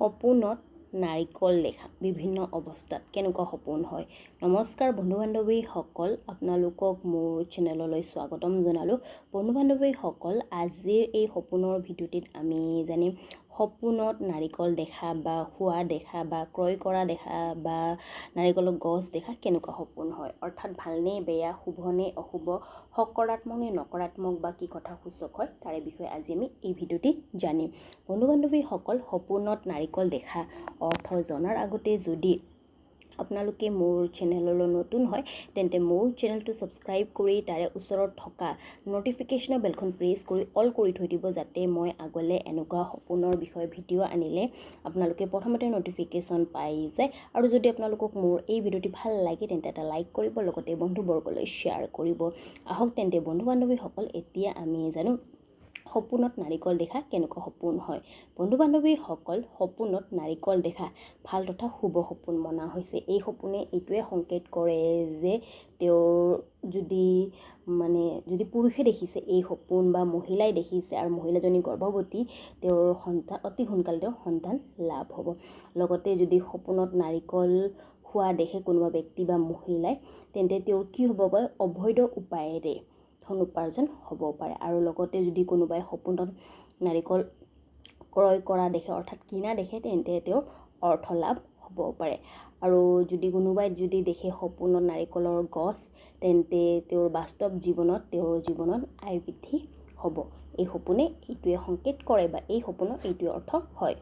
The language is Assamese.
সপোনত নাৰিকল দেখা বিভিন্ন অৱস্থাত কেনেকুৱা সপোন হয়। নমস্কাৰ বন্ধু বান্ধৱীসকল, আপোনালোকক মোৰ চেনেললৈ স্বাগতম জনালোঁ। বন্ধু বান্ধৱীসকল, আজিৰ এই সপোনৰ ভিডিঅ'টিত আমি জানিম সপোনত নাৰিকল দেখা বা শোৱা দেখা বা ক্ৰয় কৰা দেখা বা নাৰিকলৰ গছ দেখা কেনেকুৱা সপোন হয়, অৰ্থাৎ ভালনে বেয়া, শুভনে অশুভ, সকাৰাত্মক নে নকাৰাত্মক বা কি কথা সূচক হয় তাৰে বিষয়ে আজি আমি এই ভিডিঅ'টি জানিম। বন্ধু বান্ধৱীসকল, সপোনত নাৰিকল দেখা অৰ্থ জনাৰ আগতে যদি আপোনালোকে মোৰ চেনেললৈ নতুন হয় তেন্তে মোৰ চেনেলটো ছাবস্ক্ৰাইব কৰি তাৰে ওচৰত থকা নটিফিকেশ্যনৰ বেলখন প্ৰেছ কৰি অল কৰি থৈ দিব, যাতে মই আগলৈ এনেকুৱা সপোনৰ বিষয়ে ভিডিঅ' আনিলে আপোনালোকে প্ৰথমতে নটিফিকেশ্যন পাই যায়। আৰু যদি আপোনালোকক মোৰ এই ভিডিঅ'টি ভাল লাগে তেন্তে এটা লাইক কৰিব, লগতে বন্ধুবৰ্গলৈ শ্বেয়াৰ কৰিব। আহক তেন্তে বন্ধু বান্ধৱীসকল, এতিয়া আমি জানো সপোনত নাৰিকল দেখা কেনেকুৱা সপোন হয়। বন্ধু বান্ধৱীসকল, সপোনত নাৰিকল দেখা ভাল তথা শুভ সপোন মনা হৈছে। এই সপোনে এইটোৱে সংকেত কৰে যে তেওঁৰ যদি পুৰুষে দেখিছে এই সপোন বা মহিলাই দেখিছে আৰু মহিলাজনী গৰ্ভৱতী, তেওঁৰ সন্তান অতি সোনকালে তেওঁৰ সন্তান লাভ হ'ব। লগতে যদি সপোনত নাৰিকল খোৱা দেখে কোনোবা ব্যক্তি বা মহিলাই, তেন্তে তেওঁৰ কি হ'ব পাৰে, অবৈধ উপায়েৰে ধন উপাৰ্জন হ'ব পাৰে। আৰু লগতে যদি কোনোবাই সপোনত নাৰিকল ক্ৰয় কৰা দেখে অৰ্থাৎ কিনা দেখে, তেন্তে তেওঁৰ অৰ্থ লাভ হ'ব পাৰে। আৰু যদি কোনোবাই দেখে সপোনত নাৰিকলৰ গছ, তেন্তে তেওঁৰ বাস্তৱ জীৱনত আয় বৃদ্ধি হ'ব। এই সপোনে এইটোৱে সংকেত কৰে বা এই সপোনৰ এইটোৱে অৰ্থ হয়।